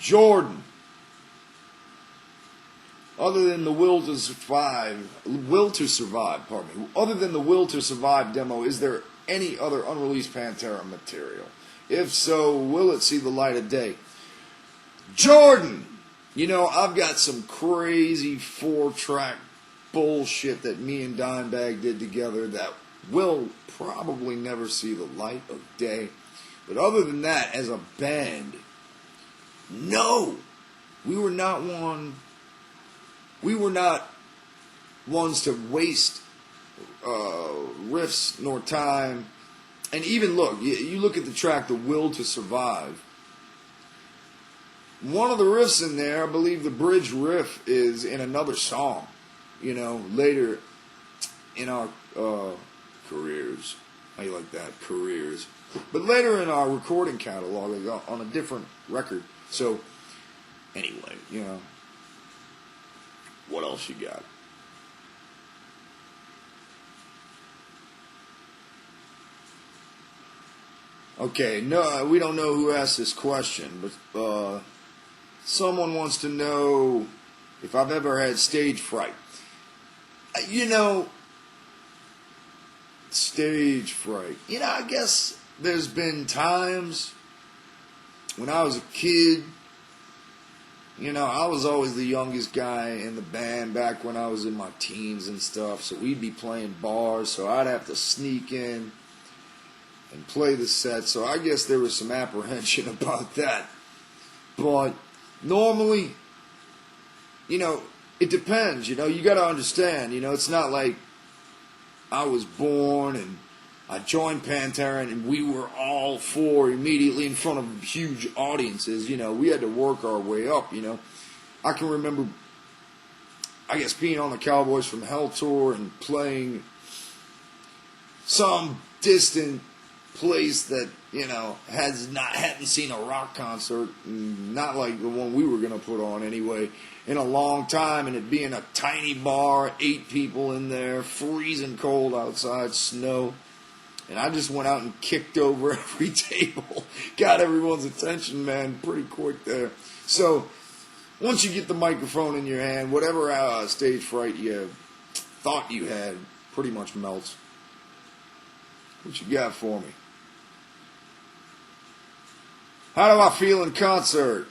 Jordan. Other than the Will to Survive, pardon me. Other than the Will to Survive demo, is there any other unreleased Pantera material? If so, will it see the light of day? Jordan! You know, I've got some crazy 4-track bullshit that me and Dimebag did together that will probably never see the light of day. But other than that, as a band, no! We were not ones to waste riffs nor time. And even look, you look at the track, The Will to Survive. One of the riffs in there, I believe the bridge riff is in another song, you know, later in our careers. How you like that? Careers. But later in our recording catalog, on a different record. So, anyway, you know. What else you got? Okay, no, we don't know who asked this question, but someone wants to know if I've ever had stage fright. You know, stage fright. You know, I guess there's been times when I was a kid. You know, I was always the youngest guy in the band back when I was in my teens and stuff. So we'd be playing bars, so I'd have to sneak in and play the set. So I guess there was some apprehension about that. But normally, you know, it depends. You know, you got to understand, you know, it's not like I was born and I joined Pantera and we were all four immediately in front of huge audiences. You know, we had to work our way up, you know. I can remember, I guess, being on the Cowboys From Hell tour and playing some distant place that, you know, hadn't seen a rock concert, not like the one we were going to put on anyway, in a long time, and it being a tiny bar, 8 people in there, freezing cold outside, snow. And I just went out and kicked over every table. Got everyone's attention, man, pretty quick there. So, once you get the microphone in your hand, whatever stage fright you thought you had pretty much melts. What you got for me? How do I feel in concert?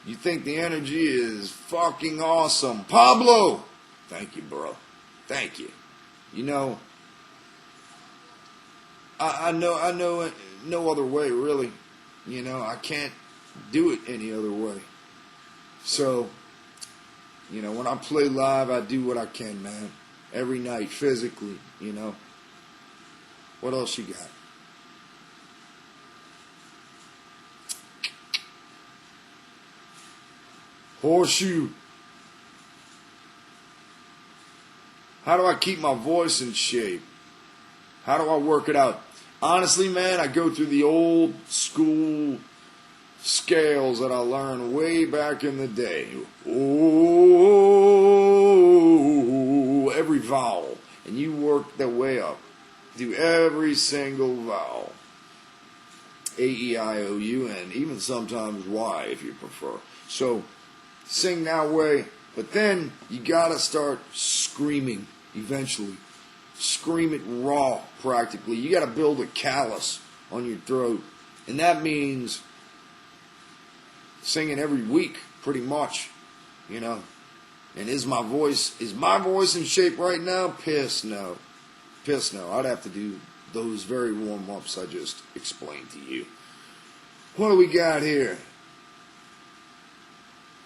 You think the energy is fucking awesome. Pablo! Thank you, bro. Thank you. You know, I know no other way, really. You know, I can't do it any other way. So, you know, when I play live, I do what I can, man. Every night, physically, you know. What else you got? Horseshoe. How do I keep my voice in shape? How do I work it out? Honestly, man, I go through the old school scales that I learned way back in the day. Oh, every vowel. And you work that way up. Do every single vowel. A, E, I, O, U, and even sometimes Y if you prefer. So, sing that way. But then, you gotta start screaming eventually. Scream it raw, practically. You got to build a callus on your throat. And that means singing every week, pretty much. You know. And is my voice in shape right now? Piss no. Piss no. I'd have to do those very warm-ups I just explained to you. What do we got here?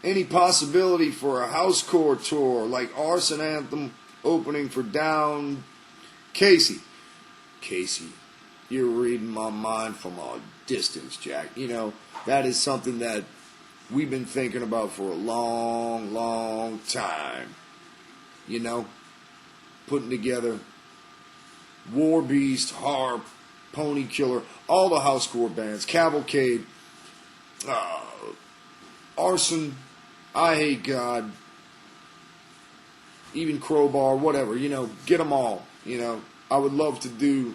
Any possibility for a housecore tour like Arson Anthem opening for Down? Casey, you're reading my mind from a distance, Jack. You know, that is something that we've been thinking about for a long, long time. You know, putting together War Beast, Harp, Pony Killer, all the housecore bands, Cavalcade, Arson, I Hate God, even Crowbar, whatever, you know, get them all. You know, I would love to do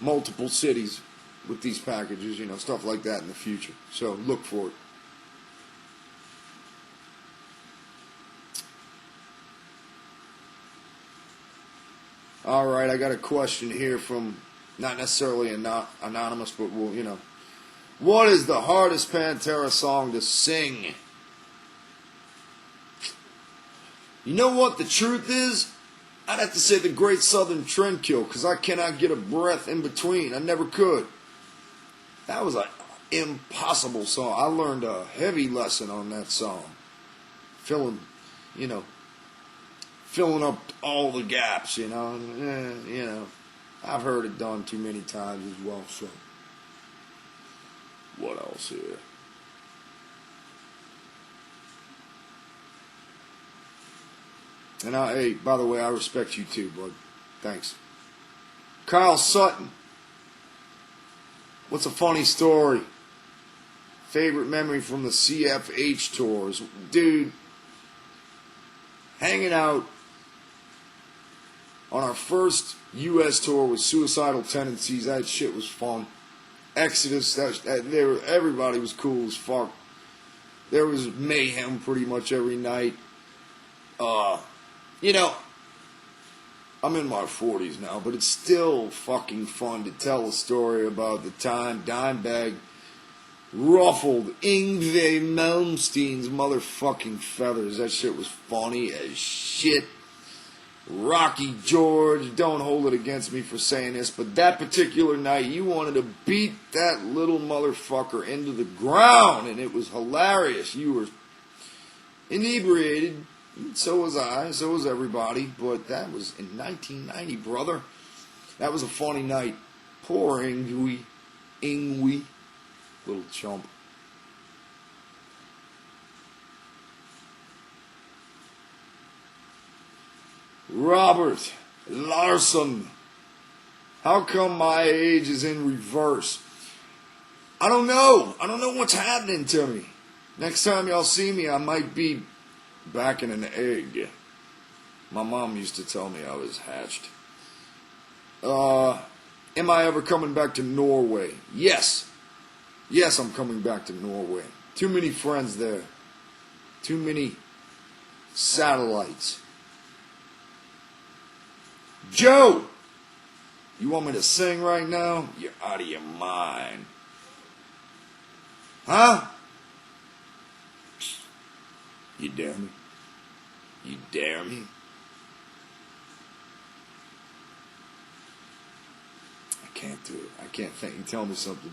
multiple cities with these packages, stuff like that in the future. So look for it. All right, I got a question here from not necessarily anonymous, but what is the hardest Pantera song to sing? You know what the truth is? I'd have to say The Great Southern Trendkill, because I cannot get a breath in between. I never could. That was an impossible song. I learned a heavy lesson on that song. Filling up all the gaps, I've heard it done too many times as well, so. What else here? And hey, by the way, I respect you too, bud. Thanks. Kyle Sutton. What's a funny story? Favorite memory from the CFH tours? Dude, hanging out on our first U.S. tour with Suicidal Tendencies, that shit was fun. Exodus, everybody was cool as fuck. There was mayhem pretty much every night. I'm in my 40s now, but it's still fucking fun to tell a story about the time Dimebag ruffled Yngwie Malmsteen's motherfucking feathers. That shit was funny as shit. Rocky George, don't hold it against me for saying this, but that particular night you wanted to beat that little motherfucker into the ground, and it was hilarious. You were inebriated, so was I, so was everybody, but that was in 1990, brother. That was a funny night. Poor Yngwie, little chump. Robert Larson. How come my age is in reverse? I don't know. I don't know what's happening to me. Next time y'all see me, I might be back in an egg. My mom used to tell me I was hatched. Am I ever coming back to Norway? Yes. Yes, I'm coming back to Norway. Too many friends there. Too many satellites. Joe! You want me to sing right now? You're out of your mind. Huh? You dare me? You dare me? I can't do it. I can't think. You tell me something.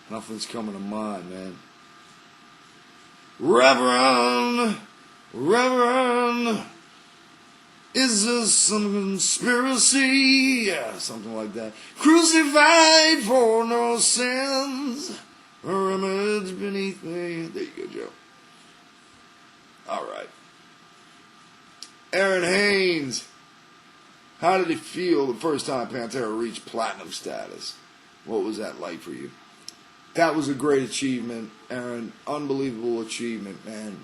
Nothing's coming to mind, man. Reverend, is this some conspiracy? Yeah, something like that. Crucified for no sins, her image beneath me. There you go, Joe. All right. Aaron Haynes. How did it feel the first time Pantera reached platinum status? What was that like for you? That was a great achievement, Aaron. Unbelievable achievement, man.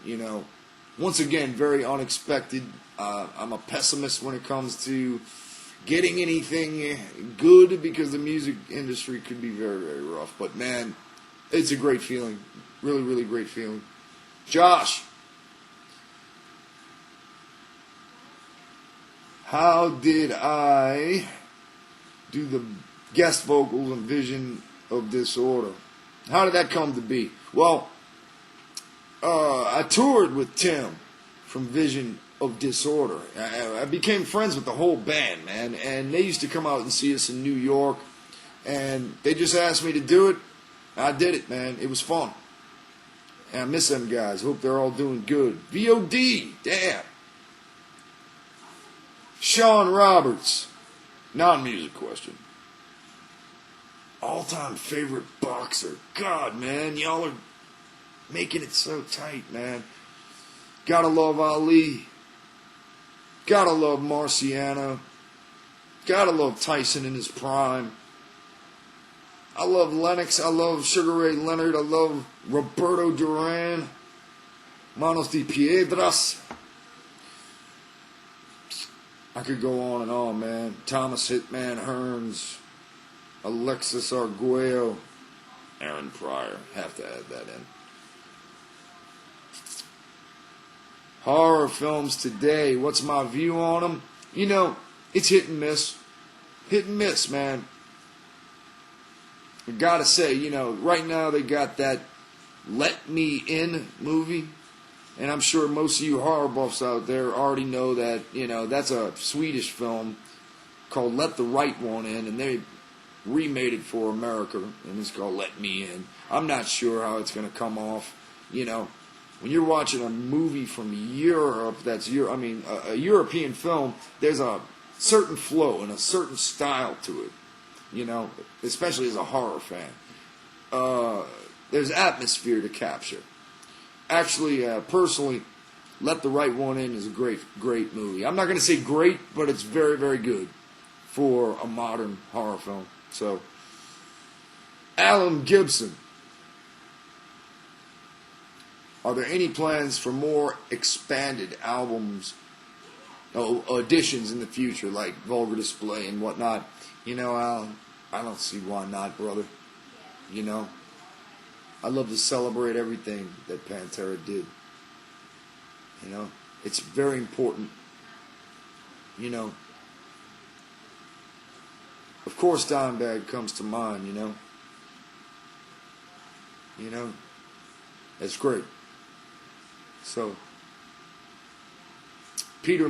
Once again, very unexpected. I'm a pessimist when it comes to getting anything good because the music industry could be very, very rough. But, man, it's a great feeling. Really, really great feeling. Josh. How did I do the guest vocals on Vision of Disorder? How did that come to be? Well, I toured with Tim from Vision of Disorder. I became friends with the whole band, man, and they used to come out and see us in New York, and they just asked me to do it. I did it, man. It was fun. And I miss them guys. Hope they're all doing good. VOD, damn. Sean Roberts, non-music question. All-time favorite boxer. God, man, y'all are making it so tight, man. Gotta love Ali. Gotta love Marciano. Gotta love Tyson in his prime. I love Lennox. I love Sugar Ray Leonard. I love Roberto Duran. Manos de Piedras. I could go on and on, man. Thomas Hitman Hearns, Alexis Arguello, Aaron Pryor. Have to add that in. Horror films today. What's my view on them? You know, it's hit and miss. Hit and miss, man. I gotta say, you know, right now they got that Let Me In movie. And I'm sure most of you horror buffs out there already know that, you know, that's a Swedish film called Let the Right One In. And they remade it for America. And it's called Let Me In. I'm not sure how it's going to come off. You know, when you're watching a movie from Europe, a European film, there's a certain flow and a certain style to it. You know, especially as a horror fan. There's atmosphere to capture. Actually, personally, Let the Right One In is a great, great movie. I'm not going to say great, but it's very, very good for a modern horror film. So, Alan Gibson. Are there any plans for more expanded albums, editions in the future, like Vulgar Display and whatnot? You know, Alan, I don't see why not, brother. You know? I love to celebrate everything that Pantera did. You know, it's very important. You know, of course, Dimebag comes to mind. You know, that's great. So.